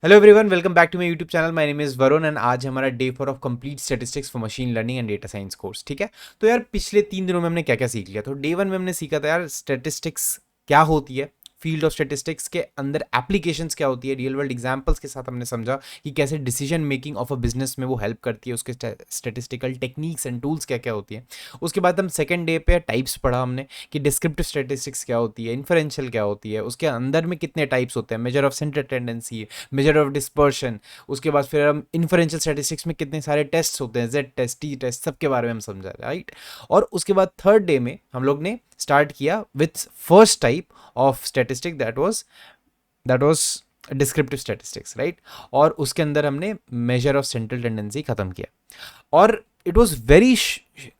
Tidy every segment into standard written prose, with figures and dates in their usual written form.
Hello everyone, welcome back to my YouTube channel. My name is Varun and आज हमारा day 4 of complete statistics for machine learning and data science course. ठीक है, तो यार पिछले 3 दिनों में हमने क्या क्या सीख लिया। तो डे 1 में हमने सीखा था यार स्टैटिस्टिक्स क्या होती है, फील्ड ऑफ स्टैटिस्टिक्स के अंदर एप्लीकेशंस क्या होती है, रियल वर्ल्ड एग्जांपल्स के साथ हमने समझा कि कैसे decision making of a business में वो हेल्प करती है, उसके स्टैटिस्टिकल टेक्निक्स एंड टूल्स क्या क्या होती है। उसके बाद हम सेकंड डे पे टाइप्स पढ़ा हमने कि डिस्क्रिप्टिव स्टैटिस्टिक्स क्या होती है, इन्फरेंशियल क्या होती है, उसके अंदर में कितने टाइप्स होते हैं, measure of centre tendency, measure of dispersion. उसके बाद फिर हम इन्फरेंशियल स्टैटिस्टिक्स में कितने सारे टेस्ट होते हैं, जेड टेस्ट, टी टेस्ट, सबके बारे में हम समझा, राइट। और उसके बाद थर्ड डे में हम लोग ने स्टार्ट किया with first type of statistic, that was descriptive statistics, right. और उसके अंदर हमने मेजर ऑफ सेंट्रल टेंडेंसी खत्म किया और इट वॉज वेरी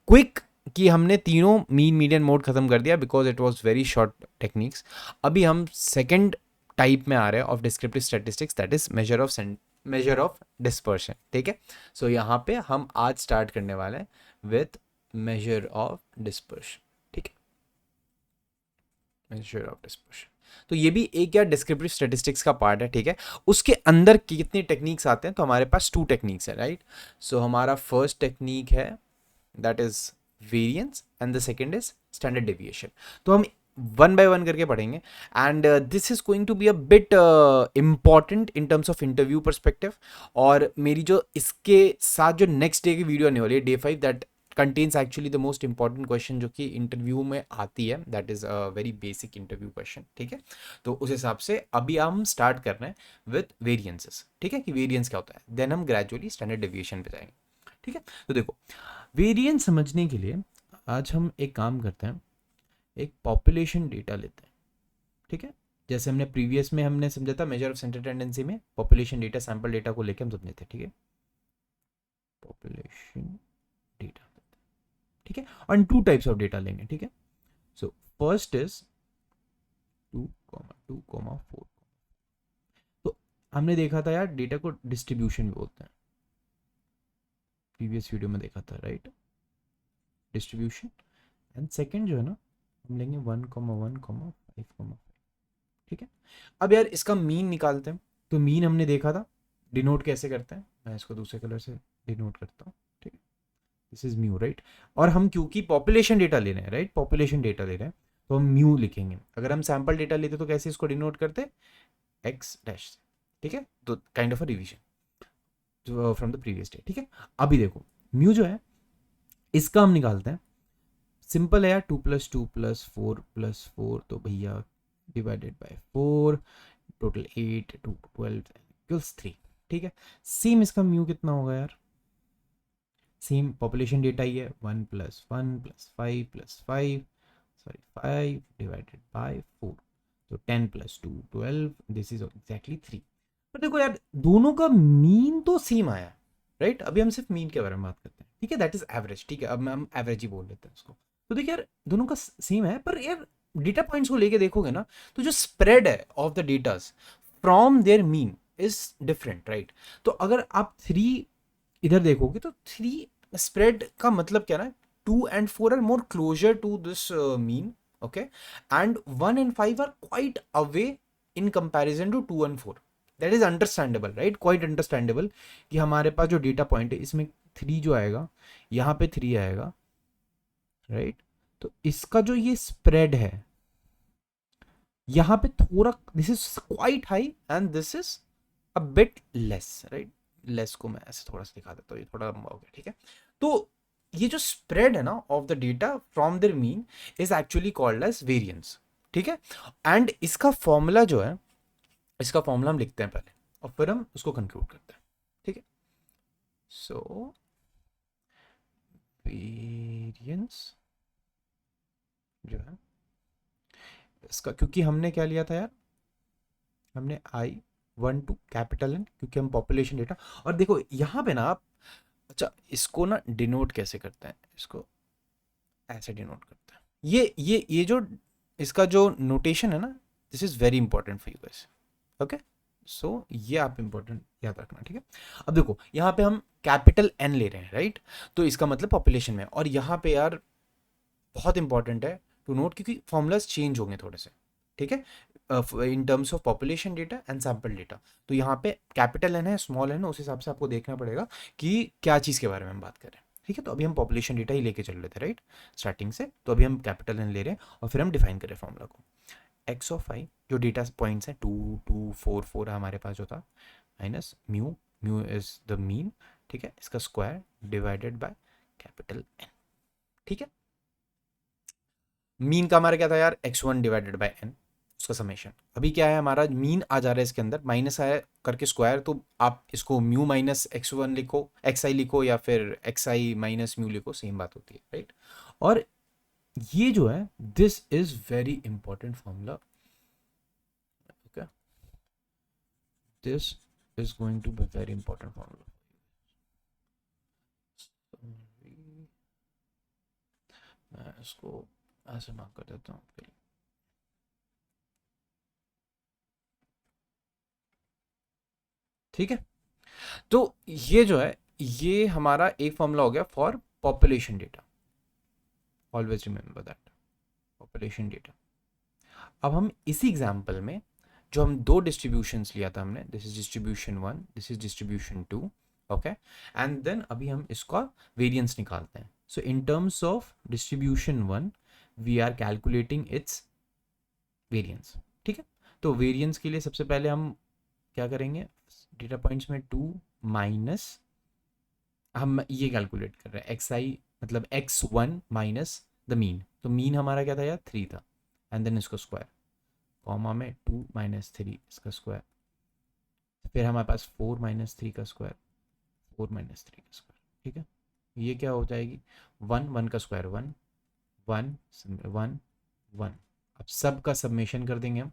क्विक कि हमने तीनों मीन मीडियन मोड खत्म कर दिया because it was very short techniques. अभी हम सेकेंड टाइप में आ रहे हैं of descriptive statistics, that is measure of dispersion. ठीक है, सो यहाँ पे हम आज स्टार्ट करने वाले हैं विथ मेजर ऑफ डिस्पर्शन। ठीक है, मेजर ऑफ डिस्पर्शन, तो ये भी एक या डिस्क्रिप्टिव स्टैटिस्टिक्स का पार्ट है। ठीक है, उसके अंदर कितने टेक्निक्स आते हैं, तो हमारे पास 2 टेक्निक्स है, राइट। सो हमारा फर्स्ट टेक्निक है that is variance and the second is standard deviation. तो हम वन बाय वन करके पढ़ेंगे and this is going to be a bit important in terms of interview perspective. और मेरी जो इसके साथ जो नेक्स्ट डे की वीडियो आने वाली है, day 5, that contains actually the most important question जो कि इंटरव्यू में आती है, that is a very basic interview question. ठीक है, तो उस हिसाब से अभी हम स्टार्ट कर रहे हैं विथ वेरियंसेस। ठीक है, कि वेरियंस क्या होता है, देन हम ग्रेजुअली स्टैंडर्ड डेविएशन पे जाएंगे। ठीक है, तो देखो वेरिएंस समझने के लिए आज हम एक काम करते हैं, एक पॉपुलेशन डेटा लेते हैं। ठीक है, जैसे हमने प्रीवियस में हमने समझा था मेजर ऑफ सेंटर टेंडेंसी में पॉपुलेशन डेटा, सैंपल डेटा को लेके हम समझे थे। ठीक है, पॉपुलेशन डेटा, ठीक है, और 2 टाइप्स ऑफ डेटा लेंगे। ठीक है, सो फर्स्ट इज 2,2,4। तो हमने देखा था यार डेटा को डिस्ट्रीब्यूशन बोलते हैं, प्रीवियस वीडियो में देखा था, राइट, डिस्ट्रीब्यूशन। एंड सेकंड जो है ना, हम लेंगे 1,1,5,5। ठीक है, अब यार इसका मीन निकालते हैं। तो मीन हमने देखा था, डिनोट कैसे करते हैं, मैं इसको दूसरे कलर से डिनोट करता हूँ। ठीक है, दिस इज म्यू, राइट। और हम क्योंकि पॉपुलेशन डेटा ले रहे हैं, राइट, पॉपुलेशन डेटा ले रहे हैं, तो हम म्यू लिखेंगे। अगर हम सैंपल डेटा लेते तो कैसे इसको डिनोट करते, एक्स डैश। ठीक है, तो kind of a revision from the previous day. ठीक है, अभी देखो म्यू जो है इसका हम निकालते हैं। सिंपल है यार, 2+2+4+4, तो भैया डिवाइडेड बाय 4, टोटल 8, 2 12 इक्वल्स 3। ठीक है, सेम इसका म्यू कितना होगा यार, सेम पॉपुलेशन डेटा ही है, 1+1+5+5, सॉरी 5 डिवाइडेड बाय 4, तो 10+2 12, दिस इज एग्जैक्टली 3। पर देखो यार दोनों का मीन तो सेम आया, राइट। अभी हम सिर्फ मीन के बारे में बात करते हैं। ठीक है, दैट इज एवरेज। ठीक है, अब हम एवरेज ही बोल लेते हैं उसको। तो देखिए यार दोनों का सेम है, पर यार डेटा पॉइंट्स को लेके देखोगे ना, तो जो स्प्रेड है of the datas from there mean is different, right. तो अगर आप 3 इधर देखोगे तो 3 स्प्रेड का मतलब क्या ना, 2 and 4 are more closer to this mean, okay, and 1 and 5 are quite away in comparison to 2 and 4। That is understandable, right, quite understandable कि हमारे पास जो डेटा पॉइंट है इसमें 3 जो आएगा, यहाँ पे 3 आएगा, राइट। तो इसका जो ये स्प्रेड है यहाँ पे थोड़ा, this is quite high and this is a bit less, right. Less को मैं ऐसे थोड़ा सा दिखा देता हूँ, ये थोड़ा लंबा हो गया। ठीक है, तो ये जो स्प्रेड है ना of the data from there mean is actually called as variance. ठीक है, एंड इसका फॉर्मूला जो है, इसका फॉर्मूला हम लिखते हैं पहले और फिर हम उसको कंक्लूड करते हैं। ठीक है, सो वेरिएंस जो है इसका, क्योंकि हमने क्या लिया था यार, हमने I12 कैपिटल एन, क्योंकि हम पॉपुलेशन डेटा। और देखो यहाँ पे ना आप, अच्छा इसको ना डिनोट कैसे करते हैं, इसको ऐसे डिनोट करते हैं। ये जो इसका जो नोटेशन है ना, this is very important for you guys, okay. So ये आप इंपॉर्टेंट याद रखना। ठीक है, अब देखो यहाँ पे हम कैपिटल एन ले रहे हैं, राइट, तो इसका मतलब पॉपुलेशन में। और यहाँ पे यार बहुत इंपॉर्टेंट है टू नोट, क्योंकि फॉर्मूलाज चेंज होंगे थोड़े से। ठीक है, इन terms of population data and sample data. तो यहाँ पे कैपिटल एन है, स्मॉल एन है, उस हिसाब से आपको देखना पड़ेगा कि क्या चीज़ के बारे में हम बात कर रहे हैं। ठीक है, तो अभी हम पॉपुलेशन डेटा ही लेके चल रहे थे राइट स्टार्टिंग से, तो अभी हम कैपिटल एन ले रहे हैं और फिर हम डिफाइन करें फॉर्मूला को। एक्स ऑफ आई जो डेटा पॉइंट्स हैं 2 2 4 4 हमारे पास जो था, minus mu, mu is the mean, ठीक है, इसका square divided by capital N. ठीक है, मीन का हमारा क्या था यार, x1 डिवाइडेड बाय n, उसका समेशन। अभी क्या है हमारा, मीन आ जा रहा है इसके अंदर, माइनस आया करके स्क्वायर, तो आप इसको म्यू माइनस x1 लिखो, xi लिखो, या फिर xi माइनस म्यू लिखो, सेम बात होती है राइट। और ये जो है this is very important formula, okay, this is going to be very important formula. मैं इसको ऐसे मार्क कर देता हूँ। ठीक है, तो ये जो है ये हमारा एक फॉर्मूला हो गया for population data, always remember that, population data. अब हम इसी एग्जांपल में जो हम दो डिस्ट्रीब्यूशंस लिया था हमने, this is distribution 1, this is distribution 2, okay, and then अभी हम इसका वेरिएंस निकालते हैं। So in terms of distribution 1 we are calculating its variance. ठीक है, तो वेरिएंस के लिए सबसे पहले हम क्या करेंगे, डेटा पॉइंट्स में 2 माइनस, हम ये कैलकुलेट कर रहे हैं एक्स आई मतलब x1 माइनस द मीन, तो मीन हमारा क्या था यार 3 था, एंड देन इसको स्क्वायर, कॉमा में 2 माइनस 3 इसका स्क्वायर, फिर हमारे पास 4 माइनस 3 का स्क्वायर, 4 माइनस 3 का स्क्वायर। ठीक है, ये क्या हो जाएगी, 1 1 का स्क्वायर 1 1 1 1। अब सब का सबमेशन कर देंगे हम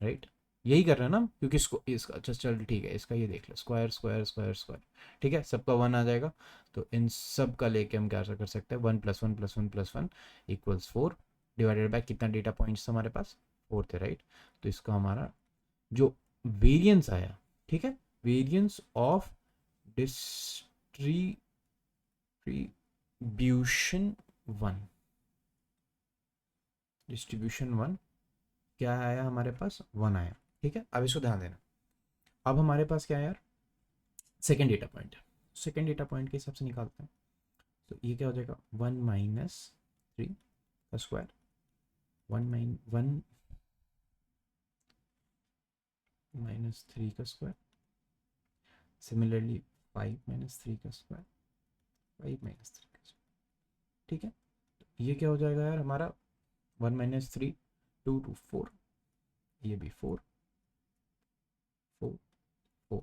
राइट, यही कर रहे हैं ना हम, क्योंकि इसको इसका अच्छा चल ठीक है, इसका ये देख लो स्क्वायर स्क्वायर स्क्वायर स्क्वायर, ठीक है, सबका 1 आ जाएगा, तो इन सब का लेके हम क्या कर सकते हैं, 1 + 1 + 1 + 1 इक्वल्स 4, डिवाइडेड बाय कितना डेटा पॉइंट्स हमारे पास 4 थे राइट। तो इसका हमारा जो वेरिएंस आया, ठीक है, वेरिएंस ऑफ डिस्ट्रीब्यूशन 1, डिस्ट्रीब्यूशन 1 क्या आया हमारे पास, 1 आया। ठीक है, अब इसको ध्यान देना, अब हमारे पास क्या है यार, second data point, second data point के हिसाब से निकालते हैं, तो ये क्या हो जाएगा, 1 माइनस 3 का स्क्वायर, 1 माइनस 3 का स्क्वायर, सिमिलरली 5 माइनस 3 का स्क्वायर, 5 माइनस 3 का स्क्वायर। ठीक है, ये क्या हो जाएगा यार हमारा, 1 माइनस 3 2 2 4, ये भी 4 4 4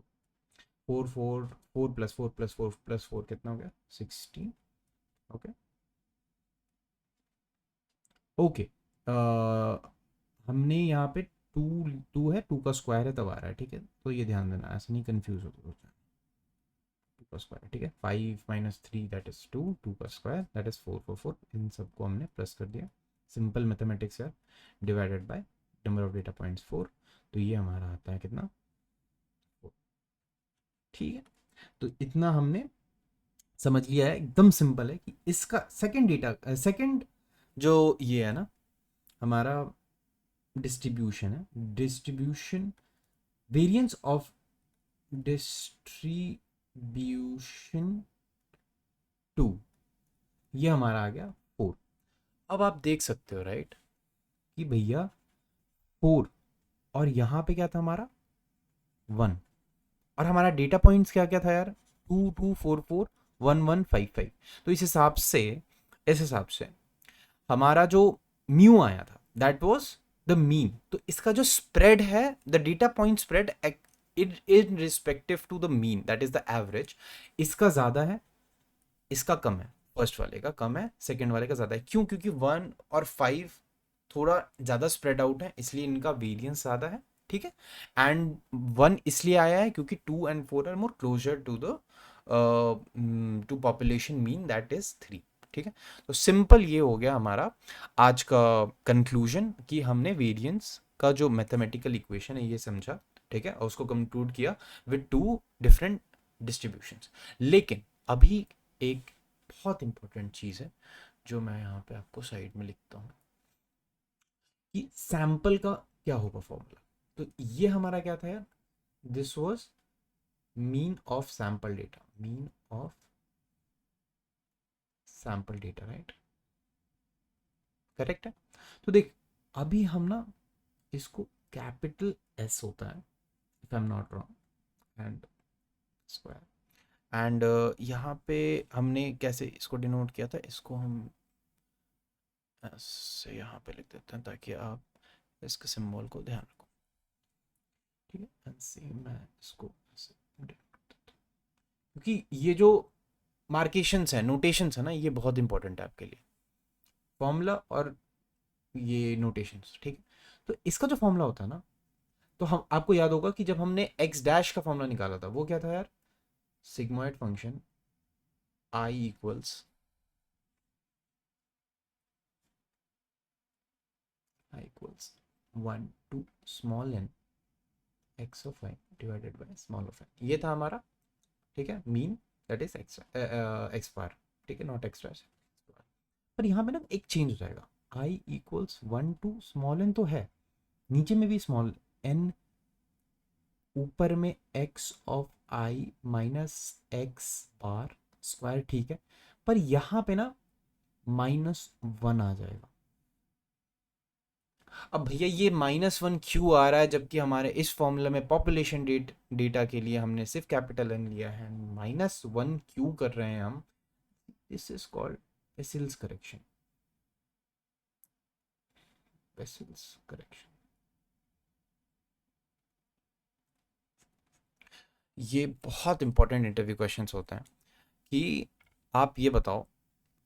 4 4 4 + 4 + 4 + 4 कितना हो गया, 16। ओके ओके, हमने यहाँ पे 2 2 है, 2 का स्क्वायर है तब आ रहा है। ठीक है, तो ये ध्यान देना, ऐसे नहीं कंफ्यूज होता, 2 का स्क्वायर, ठीक है, 5 माइनस 3 दैट इज 2, 2 का स्क्वायर दैट इज 4 4 4, इन सबको हमने प्लस कर दिया, सिंपल मैथमेटिक्स है, divided by number of data points 4, तो ये हमारा आता है कितना 4। ठीक है, तो इतना हमने समझ लिया है, एकदम सिंपल है कि इसका सेकंड डेटा सेकंड जो ये है ना हमारा डिस्ट्रीब्यूशन है, डिस्ट्रीब्यूशन वेरिएंस ऑफ डिस्ट्रीब्यूशन 2, ये हमारा आ गया 4। अब आप देख सकते हो राइट कि भैया 4 और यहाँ पे क्या था हमारा 1, और हमारा डेटा पॉइंट्स क्या क्या था यार, 2 2 4 4 1 1 5 5। तो इस हिसाब से हमारा जो म्यू आया था दैट वाज द मीन, तो इसका जो स्प्रेड है, the data point spread in respective to the mean that is the average, इसका ज्यादा है, इसका कम है, फर्स्ट वाले का कम है, सेकंड वाले का ज्यादा है। क्यों, क्योंकि 1 और 5 थोड़ा ज्यादा स्प्रेड आउट है, इसलिए इनका वेरिएंस ज्यादा है। ठीक है, एंड 1 इसलिए आया है क्योंकि 2 and 4 are more closer to the to population mean that is 3। ठीक है, तो सिंपल ये हो गया हमारा आज का कंक्लूजन कि हमने वेरिएंस का जो मैथमेटिकल इक्वेशन है ये समझा, ठीक है, और उसको कंक्लूड किया विद 2 डिफरेंट डिस्ट्रीब्यूशंस। लेकिन अभी एक बहुत इंपॉर्टेंट चीज़ है जो मैं यहाँ पे आपको साइड में लिखता हूँ कि सैंपल का क्या होगा फॉर्मूला। तो ये हमारा क्या था यार, this was mean of sample data, mean of sample data, right, correct है। तो देख अभी हम ना इसको कैपिटल एस होता है if I am not wrong and square, and यहाँ पे हमने कैसे इसको डिनोट किया था, इसको हम ऐसे यहाँ पे लिख देते हैं ताकि आप इसके सिंबल को ध्यान रखो, ठीक है। एंड सी मैं इसको ऐसे denote कर देता हूँ। क्योंकि ये जो मार्केशंस है, नोटेशंस है ना, ये बहुत इंपॉर्टेंट है आपके लिए, फॉर्मूला और ये नोटेशंस, ठीक है। तो इसका जो फॉर्मूला होता है ना, तो हम आपको याद होगा कि जब हमने एक्स डैश का फॉर्मूला निकाला था वो क्या था यार, sigmoid function i equals one to small n x of i divided by small of n, ये था हमारा, ठीक है, mean, that is x x bar, ठीक है, नॉट एक्स डैश। पर यहाँ पे ना एक चेंज हो जाएगा, i equals one to small n तो है, नीचे में भी स्मॉल एन, ऊपर में x of i minus x bar square, ठीक है। पर यहाँ पे ना -1 आ जाएगा। अब भैया ये -1 क्यों आ रहा है, जबकि हमारे इस फॉर्मूला में पॉपुलेशन डेटा के लिए हमने सिर्फ कैपिटल एन लिया है, -1 क्यों कर रहे हैं हम, this is called Bessel's correction, Bessel's correction. ये बहुत इंपॉर्टेंट इंटरव्यू क्वेश्चंस होते हैं कि आप ये बताओ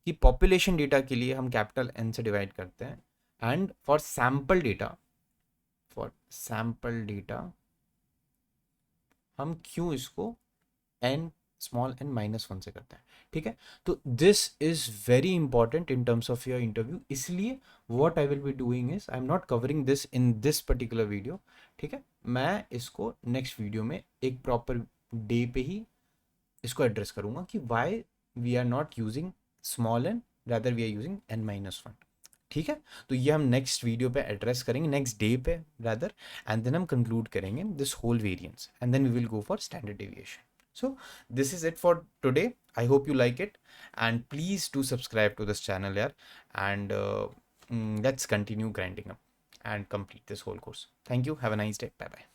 कि पॉपुलेशन डेटा के लिए हम कैपिटल एन से डिवाइड करते हैं, and for sample data, for sample data हम क्यों इसको एन स्मॉल एन -1 से करते हैं, ठीक है। तो this is very important in terms of your interview, इसलिए what I will be doing is I am not covering this in this particular video, ठीक है। मैं इसको नेक्स्ट वीडियो में एक प्रॉपर डे पे ही इसको एड्रेस करूंगा कि why we are not using small N, rather we are using n-1, ठीक है। तो ये हम नेक्स्ट वीडियो पे एड्रेस करेंगे, नेक्स्ट डे पे रादर, एंड देन हम कंक्लूड करेंगे this whole variance, and then we will go for standard deviation. So this is it for today. I hope you like it, and please do subscribe to this channel here, and let's continue grinding up and complete this whole course. Thank you. Have a nice day. Bye bye.